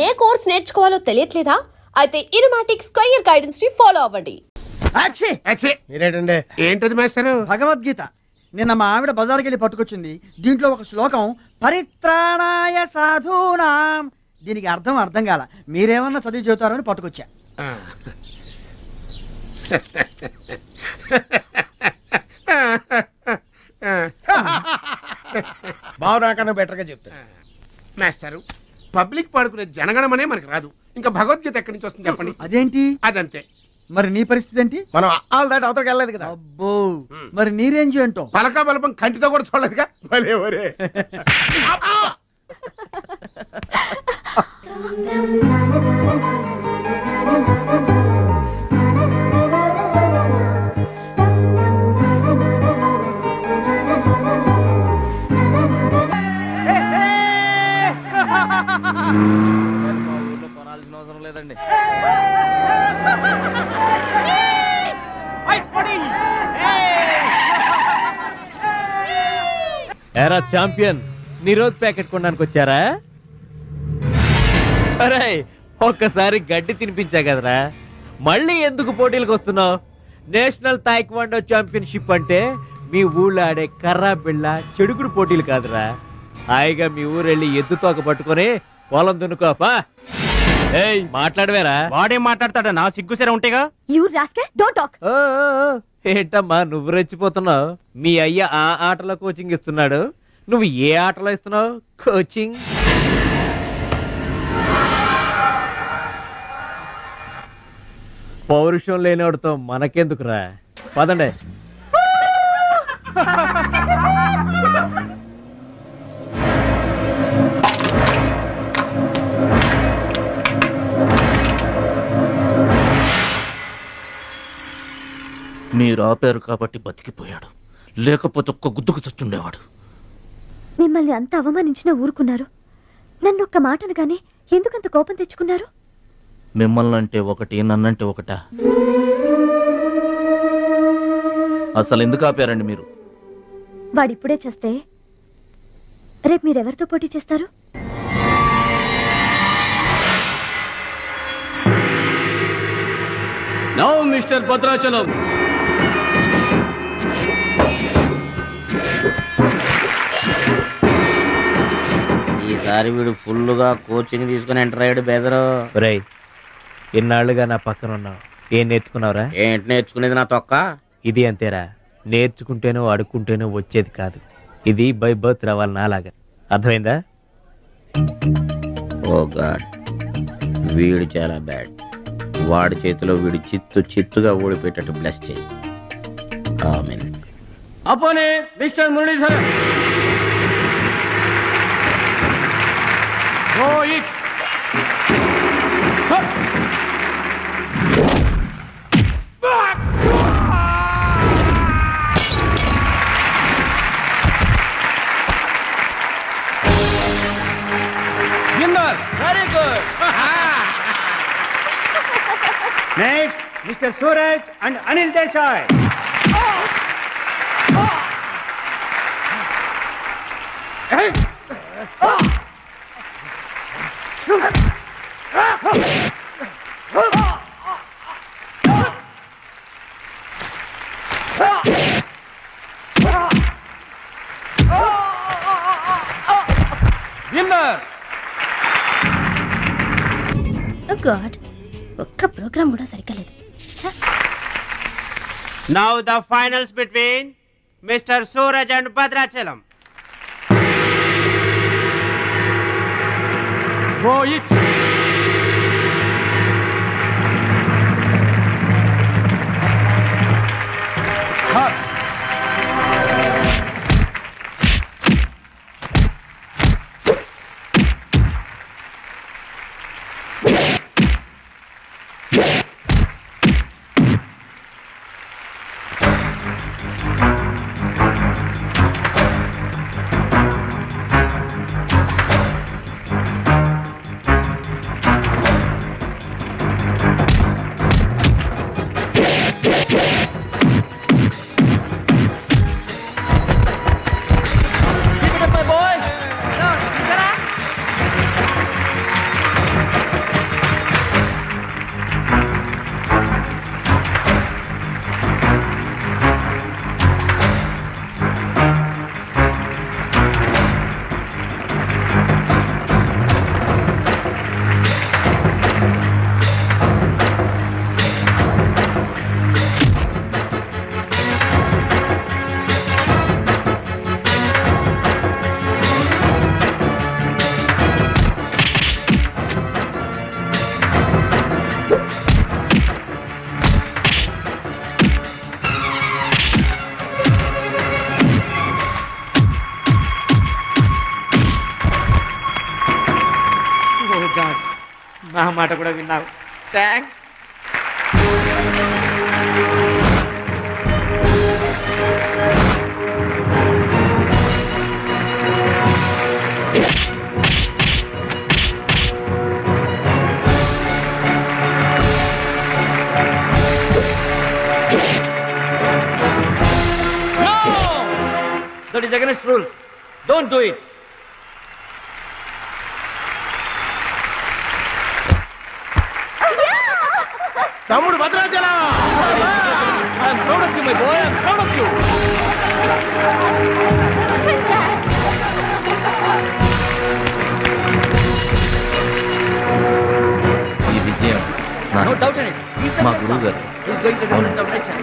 ఏ course నేర్చుకోవాలో తెలియట్లేదా? అయితే ఇనుమాటిక్ square guidance ని follow అవ్వండి. ఏంటది మాస్టర్? భగవద్గీత. నిన్న మా ఆవిడ బజార్కి వెళ్ళి పట్టుకొచ్చింది. దీంట్లో ఒక శ్లోకం పరిత్రాణాయ సాధూనాం, దీనికి అర్థం కాల. మీరేమన్నా చదివి చెబుతారని పట్టుకొచ్చా. బావు నాకన్నా బెటర్ గా చెప్తా. మాస్టారు, పబ్లిక్ పాడుకునే జనగణమనే మనకు రాదు, ఇంకా భగవద్గీత ఎక్కడి నుంచి వస్తుంది చెప్పండి. అదేంటి? అదంతే. మరి నీ పరిస్థితి ఏంటి? మనం ఆల్ దాటి అవతలకి వెళ్ళలేదు కదా. అబ్బో, మరి నీ రేంజ్ ఏంటో? పలకా బలపం కంటితో కూడా చూడలేదుగా. భలే ఒరే. కొనాల్సిన అవసరం లేదండి. ఏరా ఛాంపియన్, నిరోధ్ ప్యాకెట్ కొనడానికి వచ్చారా? అరే, ఒక్కసారి గడ్డి తినిపించా కదరా, మళ్ళీ ఎందుకు పోటీలకు వస్తున్నావు? నేషనల్ తాయిక్వాండో ఛాంపియన్షిప్ అంటే మీ ఊళ్ళో ఆడే కర్రా బిళ్ళ చెడుగుడు పోటీలు కాదురా. హాయిగా మీ ఊరెళ్ళి ఎద్దు తోక పట్టుకొని పొలం దున్నుకోపా. ఏయ్, మాట్లాడవేరా? వాడేం మాట్లాడతాడా? నా సిగ్గుసెర ఉంటేగా. ఏంటమ్మా నువ్వు రెచ్చిపోతున్నావు? మీ అయ్య ఆ ఆటలో కోచింగ్ ఇస్తున్నాడు, నువ్వు ఏ ఆటలో ఇస్తున్నావు కోచింగ్? పౌరుషం లేనివాడితో మనకెందుకురా, పదండి. మీరు ఆపారు కాబట్టి బతికిపోయాడు, లేకపోతే ఒక్క గుద్దుకు చచ్చుండేవాడు. మిమ్మల్ని అంత అవమానించినా ఊరుకున్నారు. నన్ను ఒక్క మాట అనగానే ఎందుకంత కోపం తెచ్చుకున్నారు? మిమ్మల్ని అంటే ఒకటి, నన్నంటే ఒకటా? అసలు ఎందుకు ఆపారండి మీరు? వాడిప్పుడే చేస్తే రేపు మీరెవరితో పోటీ చేస్తారు? నౌ మిస్టర్ భద్రాచలం, ఈసారి వీడు ఫుల్గా కోచింగ్ తీసుకుని ఎంటర్ అయ్యాడు. బెదరు రేయ్, ఇన్నాళ్ళుగా నా పక్కన ఉన్నావు, ఏం నేర్చుకున్నావురా? ఏంటి నేర్చుకునేది? నా తొక్క. ఇది అంతేరా, నేర్చుకుంటేనో అడుక్కుంటేనో వచ్చేది కాదు, ఇది బై బర్త్ రావాలి నాలాగా. అర్థమైందా? ఓ గాడ్, వీడు చాలా బ్యాడ్. వాడి చేతిలో వీడు చిత్తుగా ఓడిపోయేటట్టు బ్లెస్ చేయి. ఆమేన్. అపోనే mister Muralidhar. Rohit winner. Very good. Next mister Suraj and Anil Desai. Winner. God, ఒక్క ప్రోగ్రామ్ కూడా సరిగ్గా లేదు. Now the finals between Mr. Suraj and Bhadrachalam. Rohit. నా మాట కూడా విన్నావు. Thanks. That is against rules. Don't do it. తమ్ముడు Bhadrachalam. I am proud of you, my boy. I am proud of you. ఈ విజయం No doubt in it. He's the మా best గురువు one. గారు. He's going to the of nation.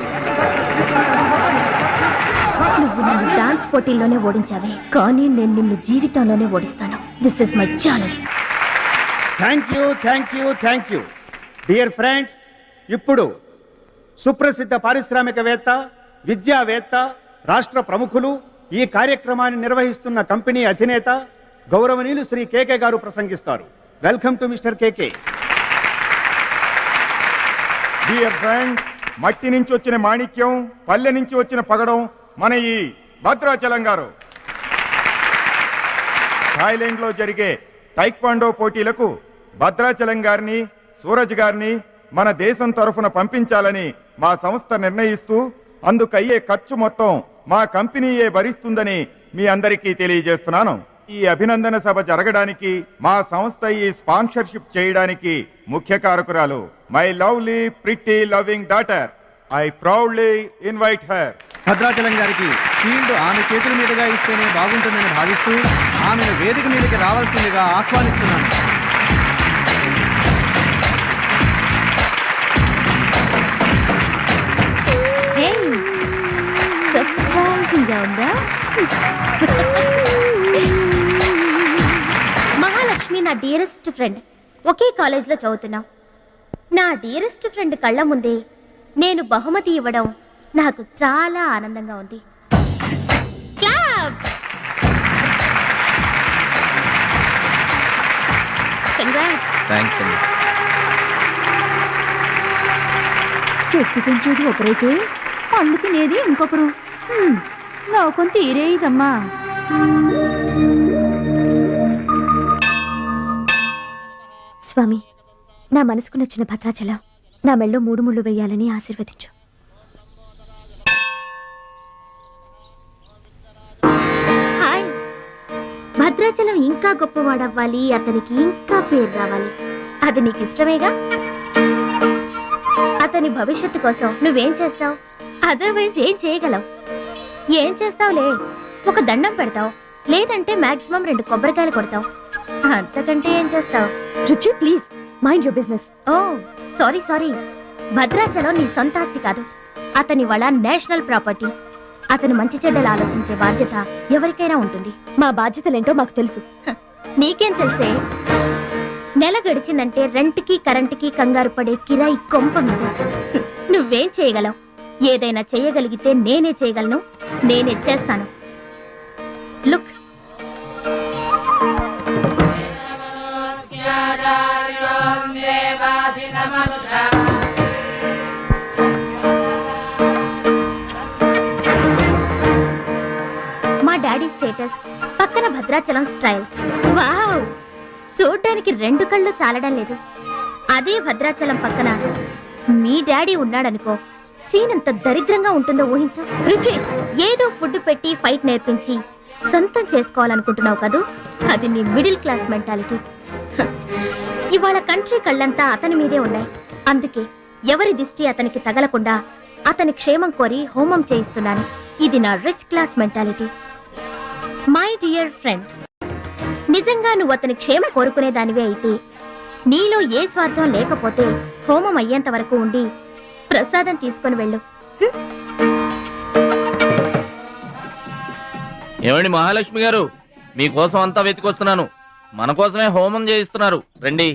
నువ్వు నన్ను dance పోటీల్లోనే ఓడించావే, కానీ నేను నిన్ను జీవితంలోనే ఓడిస్తాను. This is my challenge. Thank you dear friends. ఇప్పుడు సుప్రసిద్ధ పారిశ్రామికవేత్త, విద్యావేత్త, రాష్ట్ర ప్రముఖులు, ఈ కార్యక్రమాన్ని నిర్వహిస్తున్న కంపెనీ అధినేత గౌరవనీయులు శ్రీ కేకే గారు ప్రసంగిస్తారు. Welcome to mister KK. Dear friend, మట్టి నుంచి వచ్చిన మాణిక్యం, పల్లె నుంచి వచ్చిన పగడం మన ఈ భద్రాచలం గారు. థాయిలాండ్ లో జరిగే టైక్వాండో పోటీలకు భద్రాచలం గారిని, సూరజ్ గారిని మన దేశం తరఫున పంపించాలని మా సంస్థ నిర్ణయిస్తూ అందుకయ్యే ఖర్చు మొత్తం మా కంపెనీయే భరిస్తుందని మీ అందరికీ తెలియజేస్తున్నాను. ఈ అభినందన సభ జరగడానికి మా సంస్థ ఈ స్పాన్సర్షిప్ చేయడానికి ముఖ్య కారకురాలు my lovely pretty loving daughter. I proudly invite her. Bhadrachalam గారికి ఫీల్డ్ ఆమె చేతుల మీదుగా ఇస్తేనే బాగుంటుందని భావిస్తూ ఆమెను వేదిక మీదకి రావాల్సిందిగా ఆహ్వానిస్తున్నాను. సర్ప్రైజింగ్ గా ఉందా? మహాలక్ష్మి నా డియరెస్ట్ ఫ్రెండ్. ఒకే కాలేజ్లో చదువుతున్నాం. నా డియరెస్ట్ ఫ్రెండ్ కళ్ళ ముందే నేను బహుమతి ఇవ్వడం నాకు చాలా ఆనందంగా ఉంది. థ్యాంక్స్ అండి. చెట్టు పెంచేది ఒకరైతే పండు తినేది ఇంకొకరు. లోకం తీరేదమ్మా. స్వామి, నా మనసుకు నచ్చిన భద్రాచలం నా మెళ్ళో 3 ముళ్ళు వేయాలని ఆశీర్వదించు. హాయ్. భద్రాచలం ఇంకా గొప్పవాడవ్వాలి, అతనికి ఇంకా పేరు రావాలి. అది నీకు ఇష్టమేగా? అతని భవిష్యత్తు కోసం నువ్వేం చేస్తావు? అదర్వైజ్ ఏం చేయగలవు? ఏం చేస్తావులే, ఒక దండం పెడతావు, లేదంటే మాక్సిమం 2 కొబ్బరికాయలు కొడతావు. అంతకంటే ఏం చేస్తావు? Ruchi, please mind your business. Oh sorry. Bhadrachalam నీ సొంత ఆస్తి కాదు, అతని వాళ్ళ నేషనల్ ప్రాపర్టీ. అతను మంచి చెడ్డలు ఆలోచించే బాధ్యత ఎవరికైనా ఉంటుంది. మా బాధ్యతలేంటో మాకు తెలుసు. నీకేం తెలుసే? నెల గడిచిందంటే రెంట్కి కరెంటుకి కంగారు పడే కిరాయి కొంప మీద. నువ్వేం చేయగలవు? ఏదైనా చేయగలిగితే నేనే చేయగలను, నేనే చేస్తాను. లుక్, మా డాడీ స్టేటస్ పక్కన భద్రాచలం స్టైల్. వావ్, చూడ్డానికి 2 కళ్ళు చాలడం లేదు. అదే భద్రాచలం పక్కన మీ డాడీ ఉన్నాడనుకో, సీన్ ఎంత దరిద్రంగా ఉంటుందో ఊహించు. రుచి, ఏదో ఫుడ్ పెట్టి ఫైట్ నేర్పించి సొంతం చేసుకోవాలనుకుంటున్నావు కదూ, అది నీ మిడిల్ క్లాస్ మెంటాలిటీ. ఇవాళ కంట్రీ కళ్ళంతా అతని మీదే ఉన్నాయి. అందుకే ఎవరి దిష్టి అతనికి తగలకుండా అతని క్షేమం కోరి హోమం చేయిస్తున్నాను. ఇది నా rich class mentality. My dear friend, నిజంగా నువ్వు అతని క్షేమ కోరుకునే దానివే అయితే, నీలో ఏ స్వార్థం లేకపోతే హోమం అయ్యేంత వరకు ఉండి ప్రసాదం తీసుకొని వెళ్ళు. ఏమండి మహాలక్ష్మి గారు, మీకోసం అంతా వెతికొస్తున్నాను. మన కోసమే హోమం చేయిస్తున్నారు, రండి.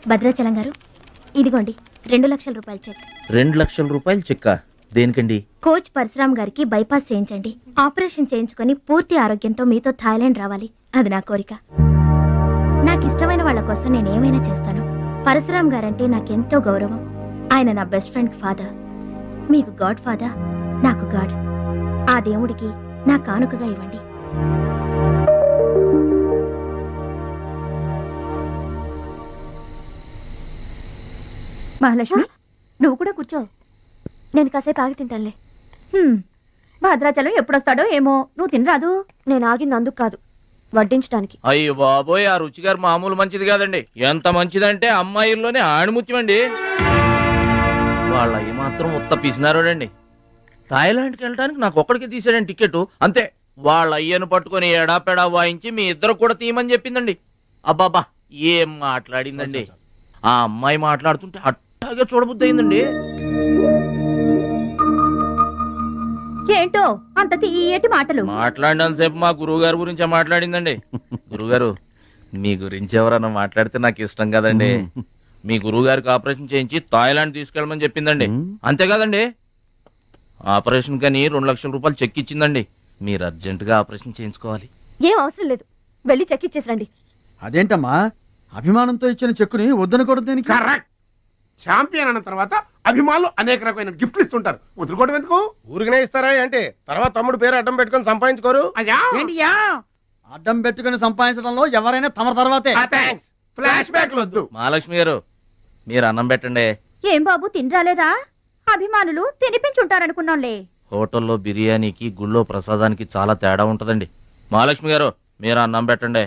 భద్రాచలం గారు, ఇదిగోండి 2 లక్షల రూపాయల చెక్. 2 లక్షల రూపాయలు చెక్క దేనికండి? కోచ్ పరశురామ్ గారికి బైపాస్ చేయించండి. ఆపరేషన్ చేయించుకొని పూర్తి ఆరోగ్యంతో మీతో థాయిలాండ్ రావాలి. అది నా కోరిక. నాకు ఇష్టమైన వాళ్ళ కోసం నేను ఏమైనా చేస్తాను. పరశురామ్ గారంటే నాకెంతో గౌరవం. ఆయన నా బెస్ట్ ఫ్రెండ్ ఫాదర్. మీకు గాడ్ ఫాదర్, నాకు గాడ్. ఆ దేవుడికి నా కానుకగా ఇవ్వండి. మహాలక్ష్మి, నువ్వు కూడా కూర్చో. నేను కాసేపు ఆగి తింటానులే. భద్రాచలం ఎప్పుడొస్తాడో ఏమో, నువ్వు తినరాదు. నేను ఆగింది అందుకు కాదు, వడ్డించడానికి. అయ్యో బాబోయ్, ఆ రుచి గారు మామూలు మంచిది కాదండి. ఎంత మంచిదంటే అమ్మాయిల్లోనే ఆణిముత్యమండి. వాళ్ళ అయ్యి మాత్రం ఉత్త పిసినారోడండి. థాయిలాండ్కి వెళ్ళడానికి నాకు ఒక్కడికి తీసాడండి టికెట్, అంతే. వాళ్ళ అయ్యను పట్టుకొని ఎడాపెడా వాయించి మీ ఇద్దరు కూడా తీయమని చెప్పిందండి. అబ్బాబా ఏం మాట్లాడిందండి. ఆ అమ్మాయి మాట్లాడుతుంటే అట్టాగే చూడబుద్ధి అయిందండి. ఏంటో అంత తీయటి మాటలు మాట్లాడినంతసేపు మా గురువు గారి గురించే మాట్లాడిందండి. గురుగారు, మీ గురించి ఎవరన్నా మాట్లాడితే నాకు ఇష్టం కదండి. మీ గురువు గారికి ఆపరేషన్ చేయించి థాయిలాండ్ తీసుకెళ్ళమని చెప్పిందండి. అంతేకాదండి, ఆపరేషన్ కని 2 లక్షల రూపాయలు చెక్ ఇచ్చిందండి. మీరు అర్జెంటుగా ఆపరేషన్ చేయించుకోవాలి. ఏం అవసరం లేదు, వెళ్ళి చెక్ ఇచ్చేసరండి. అదేంటమ్మా, అభిమానంతో ఇచ్చిన చెక్కుని వద్దనకూడదు దేనికి? కరెక్ట్. ఛాంపియన్ అన్న తర్వాత అభిమానులు అనేక రకమైన గిఫ్ట్లు ఇస్తుంటారు. వదులుకోవడం ఎందుకు? ఊరికనే ఇస్తారా అంటే తర్వాత తమ్ముడు పేరు అడ్డం పెట్టుకొని సంపాదించుకోరు. అయ్యా అడ్డం పెట్టుకుని సంపాదించడంలో ఎవరైనా తమ తర్వాతే. ఫ్లాష్ బ్యాక్ వద్దు. మహాలక్ష్మి గారు, మీరు అన్నం పెట్టండి. ఏం బాబు, తినరాలేదా? అభిమానులు తినిపించుంటారనుకున్నాంలే. హోటల్లో బిర్యానీకి గుళ్ళో ప్రసాదానికి చాలా తేడా ఉంటుందండి. మహాలక్ష్మి గారు, మీరు అన్నం పెట్టండి.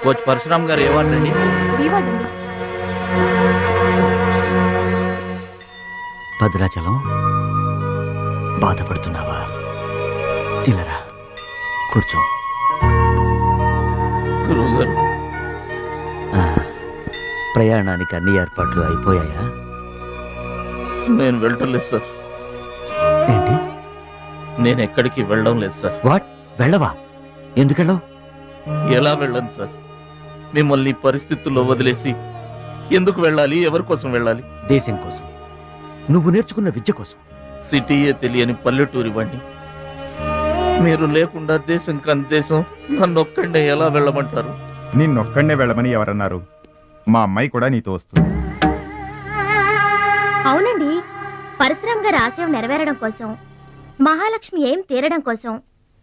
కోచ్ పరశురామ్ గారు ఏవాడండి? భద్రాచలం, బాధపడుతున్నావా? ఇలారా కూర్చో. గురువు గారు, ప్రయాణానికి అన్ని ఏర్పాట్లు అయిపోయాయా? నేను వెళ్ళటం లేదు సార్. ఏంటి? నేను ఎక్కడికి వెళ్ళడం లేదు సార్. వాట్? వెళ్ళవా? ఎందుకెళ్ళవు? ఎలా వెళ్ళను సార్? మిమ్మల్ని పరిస్థితుల్లో వదిలేసి ఎందుకు వెళ్ళాలి? ఎవరి కోసం వెళ్ళాలి? దేశం కోసం, నువ్వు నేర్చుకున్న విద్య కోసం. సిటీయే తెలియని పల్లెటూరి వాణ్ణి. మీరు లేకుండా దేశం కాని దేశం నన్ను ఒక్కడే ఎలా వెళ్ళమంటారు? నిన్నొక్కడే వెళ్ళమని ఎవరన్నారు? మా అమ్మాయి కూడా నీతో వస్తుంది. అవునండి, పరశురామ్ గారి ఆశయం నెరవేరడం కోసం, మహాలక్ష్మి ఏం తీరడం కోసం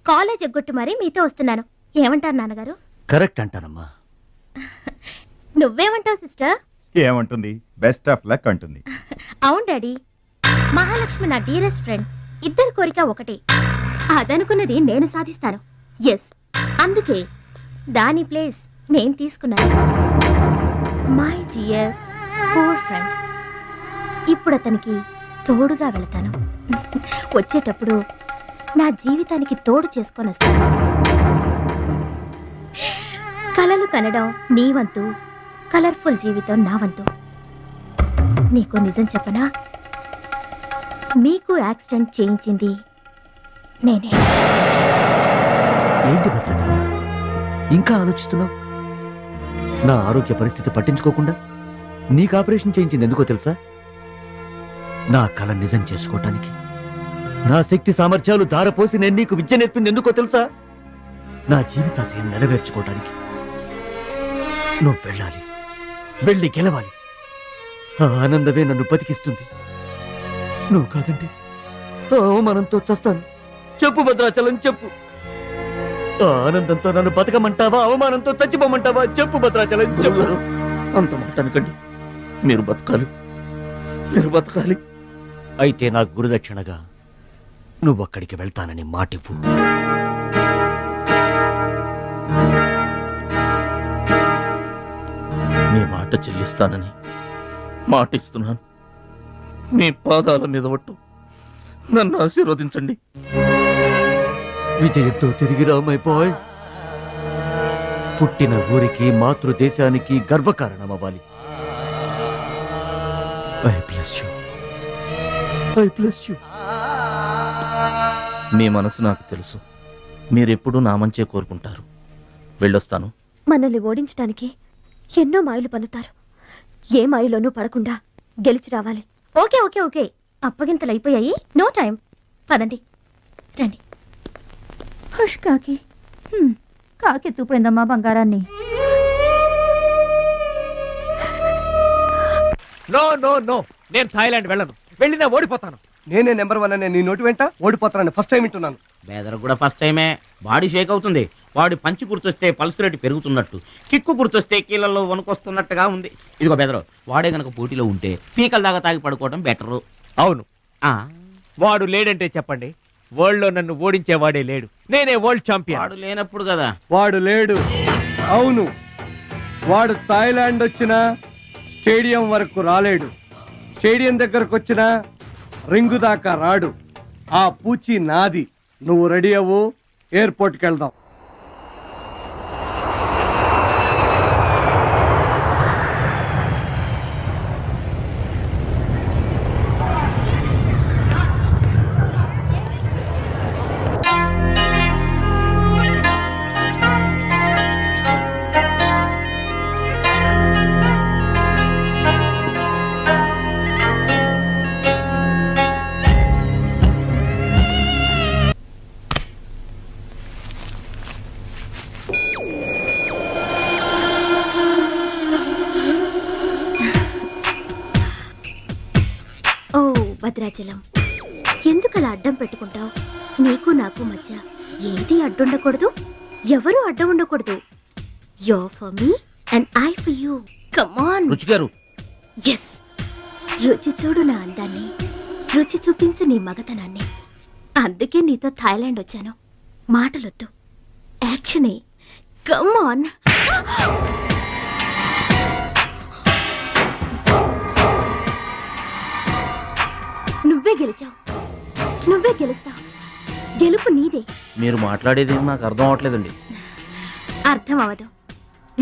కాలేజ్ ఎగ్గొట్టు మరీ మీతో వస్తున్నాను. ఏమంటారు నాన్నగారు? కరెక్ట్ అంటానమ్మా. నువ్వేమంటావు సిస్టర్? ఏమంటుంది? బెస్ట్ ఆఫ్ లక్ అంటుంది. అవును డాడీ, మహాలక్ష్మి నా డీరెస్ట్ ఫ్రెండ్. ఇద్దరి కోరిక ఒకటే, అదనుకున్నది నేను సాధిస్తాను. ఎస్, అందుకే దాని ప్లేస్ నేను తీసుకున్నాను. My dear poor friend. ఇప్పుడు అతనికి తోడుగా వెళతాను. వచ్చేటప్పుడు నా జీవితానికి తోడు చేసుకొని వస్తాను. కలలు కనడం నీ వంతు, కలర్ఫుల్ జీవితం నా వంతు. నీకు నిజం చెప్పనా? మీకు యాక్సిడెంట్ చేయించింది నేనే. ఏంటి భద్రాచలం, ఇంకా ఆలోచిస్తున్నావు? నా ఆరోగ్య పరిస్థితి పట్టించుకోకుండా నీకు ఆపరేషన్ చేయించింది ఎందుకో తెలుసా? నా కళ నిజం చేసుకోవటానికి. నా శక్తి సామర్థ్యాలు ధారపోసి నేను నీకు విద్య నేర్పింది ఎందుకో తెలుసా? నా జీవితాశయం నెరవేర్చుకోవటానికి. నువ్వు వెళ్ళాలి, వెళ్ళి గెలవాలి. ఆ ఆనందమే నన్ను బతికిస్తుంది. నువ్వు కాదంటే ఆ అవమానంతో చస్తాను. చెప్పు భద్రాచలం, చెప్పు. ఆ ఆనందంతో నన్ను బతకమంటావా, అవమానంతో చచ్చిపోమంటావా? చెప్పు భద్రాచలం, చెప్పు. అంత మాట అనకండి. మీరు బతకాలి, మీరు బతకాలి. అయితే నా గురుదక్షిణగా నువ్వు అక్కడికి వెళ్తానని మాటివ్వు. మీ మాట చెల్లిస్తానని మాటిస్తున్నాను. మీ పాదాల మీద ఒట్టు. నన్ను ఆశీర్వదించండి. విజయంతో తిరిగి రామైపోయ్. పుట్టిన ఊరికి మాతృదేశానికి గర్వకారణమవ్వాలి. I bless you. I bless you. మీ మనసు నాకు తెలుసు. మీరెప్పుడూ నా మంచే కోరుకుంటారు. వెళ్ళొస్తాను. మనల్ని ఓడించడానికి ఎన్నో మాయలు పన్నుతారు. ఏ మాయలోనూ పడకుండా గెలిచి రావాలి. ఓకే ఓకే ఓకే, అప్పగింతలు అయిపోయాయి. No time. పదండి, రండి. హుష్ కాకి. కాకెత్తుపోయిందమ్మా బంగారాన్ని. నో నో నో, నేను థాయిలాండ్ వెళ్ళను. వెళ్ళినా ఓడిపోతాను. నేనే నెంబర్ 1 అనే నీ నోటి వెంట ఓడిపోతానని ఫస్ట్ టైం వింటున్నాను. బేదర్ కూడా ఫస్ట్ టైమే. బాడీ షేక్ అవుతుంది. వాడి పంచి గుర్తొస్తే పల్స్ రేటు పెరుగుతున్నట్టు, కిక్కు గుర్తొస్తే కీళ్ళల్లో వణుకొస్తున్నట్టుగా ఉంది. ఇదిగో బెదరు, వాడే గనక పోటీలో ఉంటే పీకల దాకా తాగి పడుకోవడం బెటరు. అవును, వాడు లేడంటే చెప్పండి. వరల్డ్ లో నన్ను ఓడించేవాడే లేడు. నేనే వరల్డ్ ఛాంపియన్. వాడు లేనప్పుడు కదా. వాడు లేడు. అవును, వాడు థాయిలాండ్ వచ్చినా స్టేడియం వరకు రాలేడు. స్టేడియం దగ్గరకు వచ్చినా రింగు దాకా రాడు. ఆ పూచి నాది. నువ్వు రెడీ అవ్వు, ఎయిర్పోర్ట్కి వెళ్దాం. ఓ భద్రాచలం, ఎందుకలా అడ్డం పెట్టుకుంటావు? నీకు నాకు మధ్య ఏది అడ్డుండకూడదు, ఎవరు అడ్డం ఉండకూడదు. You for me and I for you. Come on. రుచి గారు, ఎస్, రుచి చూడు నా అందాన్ని, రుచి చూపించు నీ మగతనాన్ని. అందుకే నీతో థాయిలాండ్ వచ్చాను. మాటలొద్దు, యాక్షనే. Come on. నువ్వే గెలిచావు, నువ్వే గెలుస్తావు. గెలుపు నీదే. మీరు మాట్లాడేది నాకు అర్థం అవట్లేదండి. అర్థం అవదు.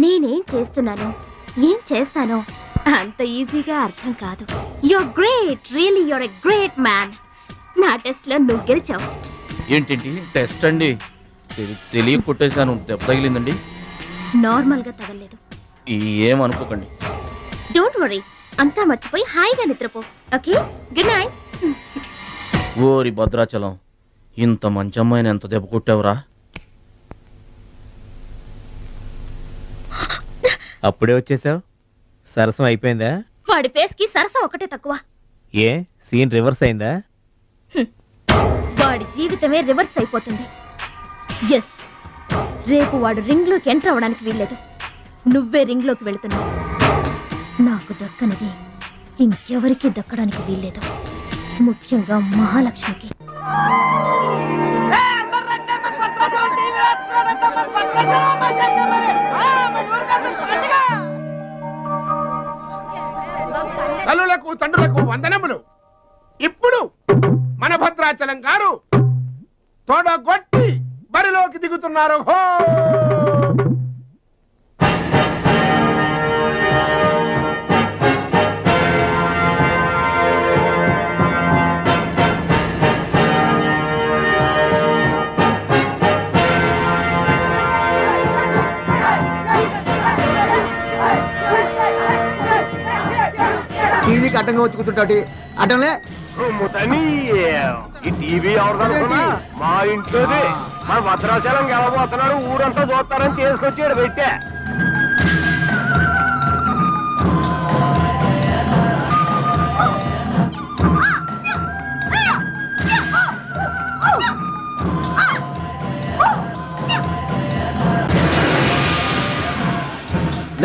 నేనేం చేస్తున్నానో, ఏం చేస్తానో అంత ఈజీగా అర్థం కాదు. You're great, really you're a great man. నా టెస్ట్ లో నువ్వు గెలిచావు. ఏంటండి టెస్ట్ అండి? తెలియ కొట్టేశాను. దెబ్బ తగిలిందండి. నార్మల్ గా తగలేదు. ఏమనుకోకండి. డోంట్ వరీ, అంతా మర్చిపోయి హాయిగా నిద్రపో. Okay, good night. ఓరి భద్రాచలం, ఇంత మంచి అమ్మాయిని ఎంత దెబ్బ కొట్టావురా? అప్పుడే వచ్చేసావు. సరసం అయిపోయిందా? వాడి ఫేస్ కి సరసం ఒకటే తక్కువ. ఏ సీన్ రివర్స్ అయిందా? వాడి జీవితమే రివర్స్ అయిపోతుంది. ఎస్, రేపు వాడు రింగ్ లోకి ఎంటర్ అవ్వడానికి వీల్లేదు. నువ్వే రింగ్ లోకి వెళుతున్నావు. నాకు దక్కనిది ఇంకెవరికి దక్కడానికి వీల్లేదు, ముఖ్యంగా మహాలక్ష్మికి. తల్లులకు తండ్రులకు వందనములు. ఇప్పుడు మన భద్రాచలం గారు తోడగొట్టి బరిలోకి దిగుతున్నారు. హో! టీవీకి అడ్డంగా వచ్చి కూర్చుంటాడు. అడ్డంలే ఈ టీవీ ఎవరిదనుకున్నా మా ఇంట్లోది. మన భద్రాచలం గెలబోతున్నాడు, ఊరంతా చూస్తారని తీసుకొచ్చాడు పెట్టే.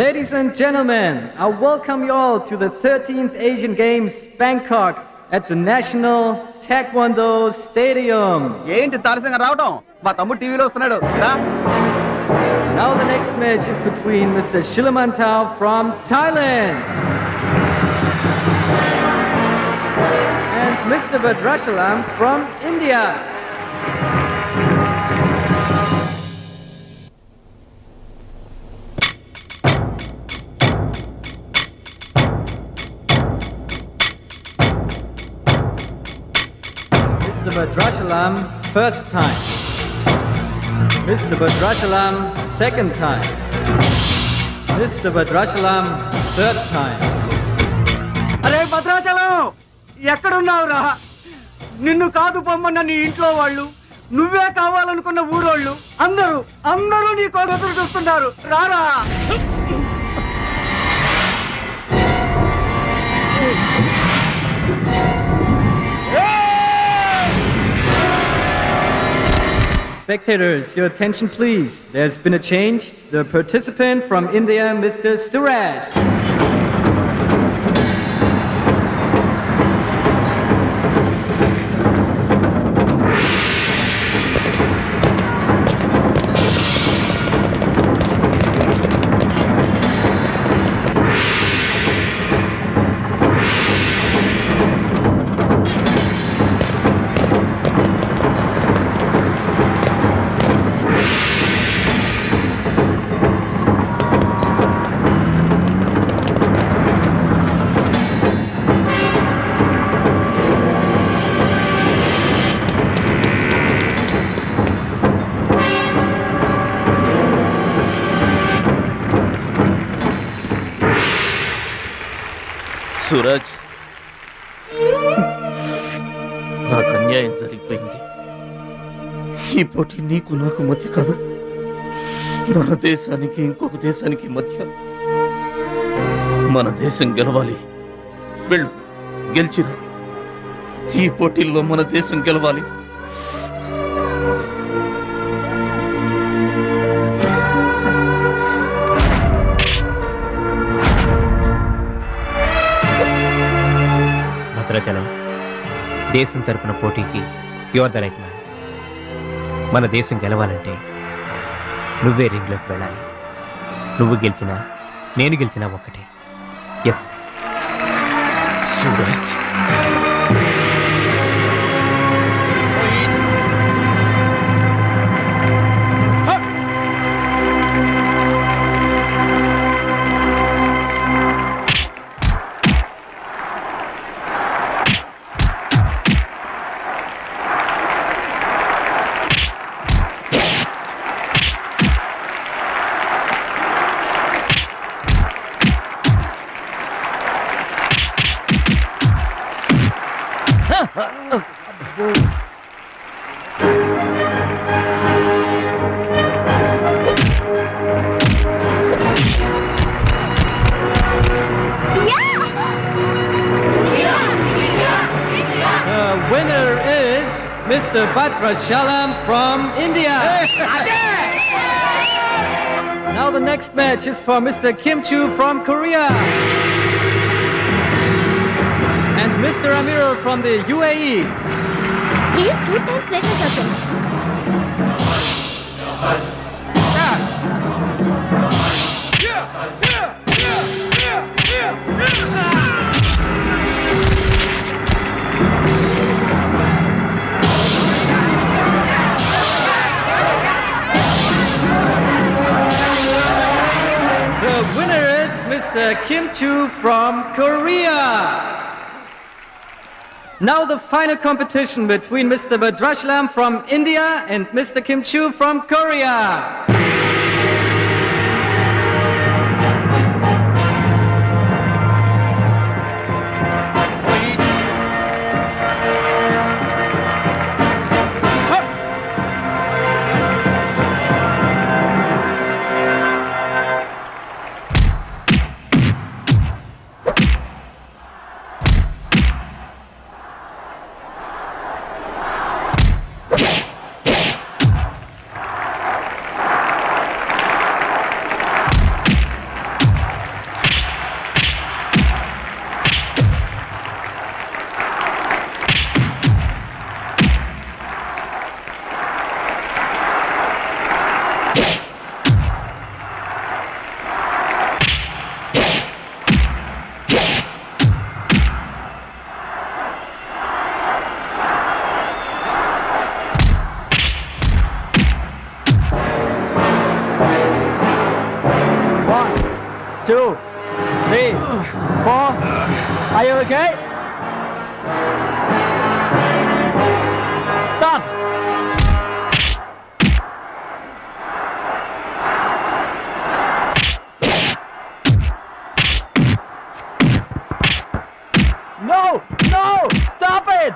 Ladies and gentlemen, I welcome you all to the 13th Asian Games, Bangkok, at the National Taekwondo Stadium. ఏంటి తారసంగా రావడం? మా తమ్ముడు టీవీలో వస్తున్నాడు. Now the next match is between Mr. Shilamantau from Thailand and and Mr. Bhadrachalam from India. Mr. Bhadrachalam, first time. Mr. Bhadrachalam, second time. Mr. Bhadrachalam, third time. అరే భద్రాచలం ఎక్కడున్నావురా? నిన్ను కాదు పొమ్మన్న నీ ఇంట్లో వాళ్ళు, నువ్వే కావాలనుకున్న ఊరోళ్ళు అందరూ నీ కోసం ఎదురు చూస్తున్నారు. రారా. Spectators, your attention please. There's been a change. The participant from India, Mr. Suraj. Suraj, నాకు అన్యాయం జరిగిపోయింది. ఈ పోటీ నీకు నాకు మధ్య కాదు, మన దేశానికి ఇంకొక దేశానికి మధ్య. మన దేశం గెలవాలి. వెళ్ళు, గెలిచిరా. ఈ పోటీల్లో మన దేశం గెలవాలి. భద్రాచలం, దేశం తరపున పోటీకి యువర్ ద రైట్ మ్యాన్. మన దేశం గెలవాలంటే నువ్వే రింగ్లోకి వెళ్ళాలి. నువ్వు గెలిచినా నేను గెలిచినా ఒక్కటే. Yes Suraj. Winner is Mr. Bhadrachalam from India. Now the next match is for Mr. Kim Chu from Korea and Mr. Amir from the UAE. He is 2 times national champion. The winner is Mr. Kim Chu from Korea. Now the final competition between Mr. Bhadrachalam from India and Mr. Kim Chu from Korea. 2, 3, 4. Are you okay? Start. No! No! Stop it!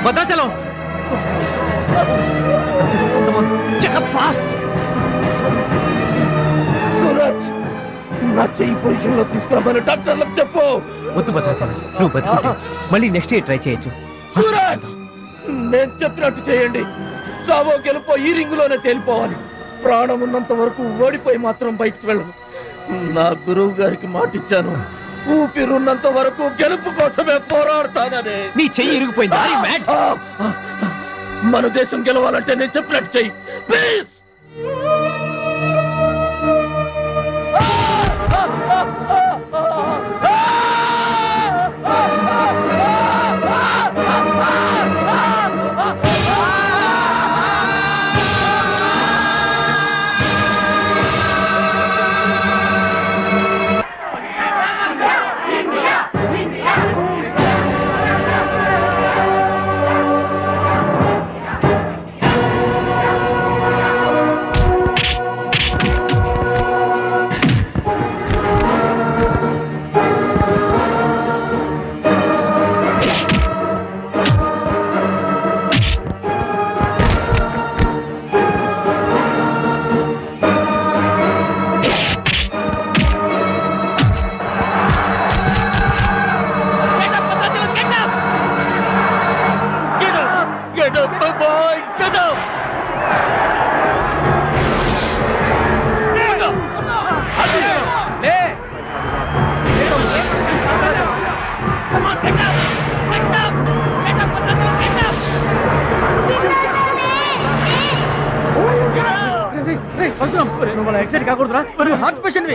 Bhadrachalam Suraj నా చెయ్యి position లో తీసుకురామని డాక్టర్లకు చెప్పు. వద్దు భద్రాచలం, నువ్వు బతుకుంటే మళ్ళీ next year try చేయొచ్చు. సూరజ్ నేను చెప్పినట్టు చేయండి. చావో గెలుపో ఈ రింగులోనే తేలిపోవాలి. ప్రాణం ఉన్నంత వరకు ఓడిపోయి మాత్రం బయటకు వెళ్ళను. నా గురువు గారికి మాటిచ్చాను, ఊపిరున్నంత వరకు గెలుపు కోసమే పోరాడతానని. నీ చెయ్యి ఇరిగిపోయింది. మన దేశం గెలవాలంటే నేను చెప్పినట్టు చెయ్యి ప్లీజ్. ఎక్సైట్ కాకూడదురా, హార్ట్ పేషెంట్.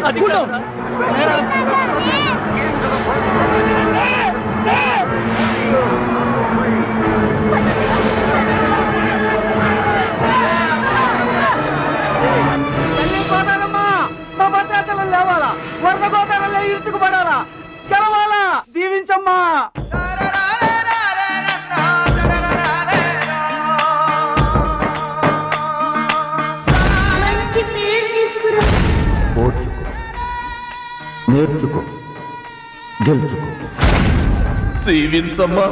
మా భద్రాచలం లేవాలా, వరద గోదావరిలో ఇరుచుకుపడాలా, గెలవాలా, దీవించమ్మా. నేర్చుకో, గెలుచుకో, దీవించమ్మా.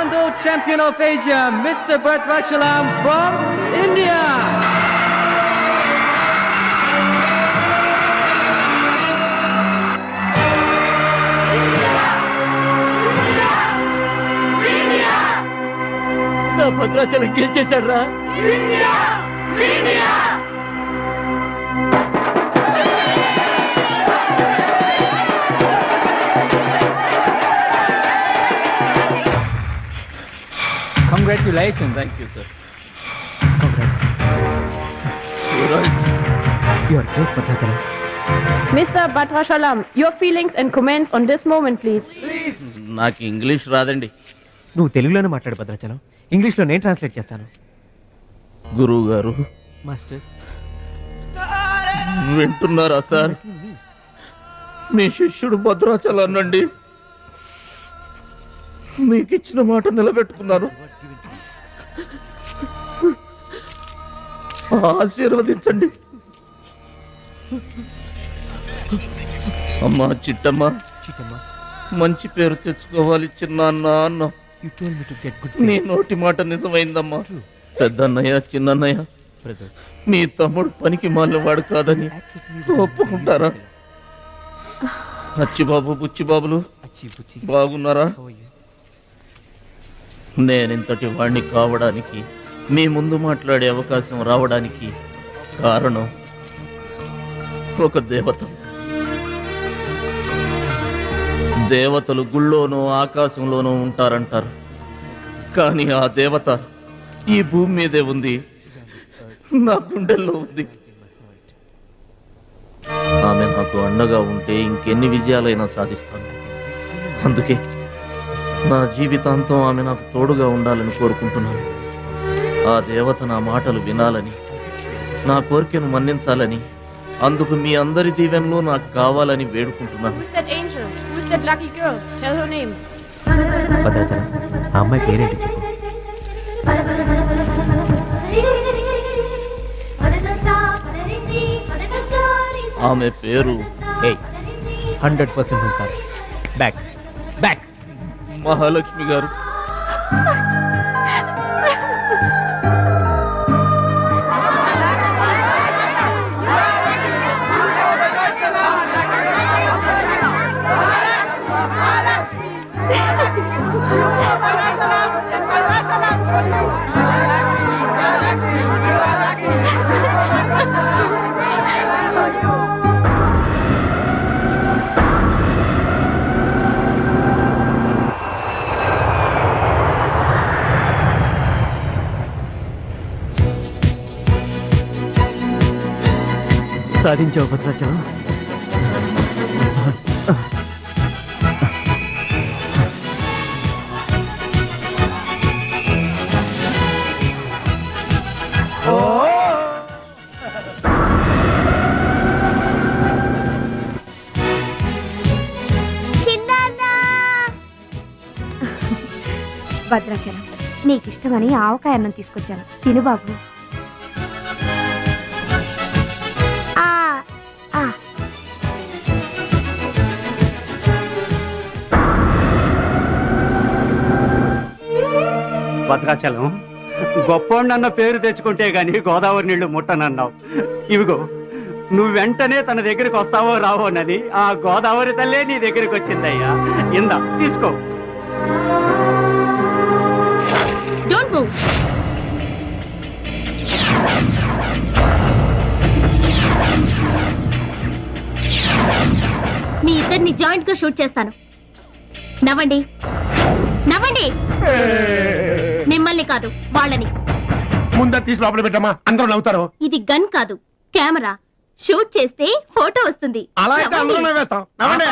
Taekwondo champion of Asia, Mr. Bhadrachalam from India. నా భద్రాచలం గెలిచేశాడు రా. Congratulations. Thank you sir. Congrats. Suraj, You are great, Bhadrachalam. Mr. Bhadrachalam, your feelings and comments on this moment, please. నాకు English రాదండి. నువ్వు తెలుగులోనే మాట్లాడు భద్రాచలం, ఇంగ్లీష్లో నేను ట్రాన్స్లేట్ చేస్తాను. గురువు గారు మాస్టర్, వింటున్నారా సార్? మీ శిష్యుడు భద్రాచలాన్నండి. మీకు ఇచ్చిన మాట నిలబెట్టుకున్నాను. ఆశీర్వదించండి. అమ్మా చిట్టమ్మ, చీటమ్మా, మంచి పేరు తెచ్చుకోవాలి చిన్నాన్న అన్న. you told me to get good నీ friends. నోటి మాట నిజమైందమ్మా. పెద్దన్నయ్య చిన్నన్నయ్య Brothers, మీ తమ్ముడు పనికి మాలినవాడు కాదని accept me with ఒప్పుకుంటారా? అచ్చిబాబు బుచ్చిబాబులు అచ్చి బుచ్చి. బాగున్నారా? How are you? నేనింతటి వాణ్ణి కావడానికి, మీ ముందు మాట్లాడే అవకాశం రావడానికి కారణం ఒక దేవత. దేవతలు గుళ్ళోనూ ఆకాశంలోనూ ఉంటారంటారు, కానీ ఆ దేవత ఈ భూమి మీదే ఉంది, నా గుండెల్లో ఉంది. ఆమె నాకు అండగా ఉంటే ఇంకెన్ని విజయాలైనా సాధిస్తాను. అందుకే నా జీవితాంతం ఆమె నాకు తోడుగా ఉండాలని కోరుకుంటున్నాను. ఆ దేవత నా మాటలు వినాలని, నా కోరికను మన్నించాలని, అందుకు మీ అందరి దీవెనలు నాకు కావాలని వేడుకుంటున్నాను. Who's that angel? Who's that lucky girl? Tell her name. Bhadrachalam, ఆ అమ్మాయి పేరేంటి చెప్పు. ఆమె పేరు 100% ఉంటారు. Back back. మహాలక్ష్మి గారు. సాధించావు భద్రాచలం. భద్రాచలం, నీకిష్టమని ఆవకాయ అన్నం తీసుకొచ్చాను, తిను బాబు. భద్రాచలం, గొప్పోండన్న పేరు తెచ్చుకుంటే గాని గోదావరి నీళ్లు ముట్టనన్నావు. ఇవిగో, నువ్వు వెంటనే తన దగ్గరికి వస్తావో రావోనని ఆ గోదావరి తల్లే నీ దగ్గరికి వచ్చిందయ్యా. ఇందా తీసుకో. Don't move. మీ ఇద్దరిని జాయింట్ గా షూట్ చేస్తాను. నవ్వండి, నవ్వండి. మిమ్మల్ని కాదు, వాళ్ళని. ముందా తీసి లోపల పెట్టమ్మా, అందరూ నవ్వుతారు. ఇది గన్ కాదు, కెమెరా. షూట్ చేస్తే ఫోటో వస్తుంది. అలా అయితే అందరూ నవ్వేస్తాం. నవ్వండి.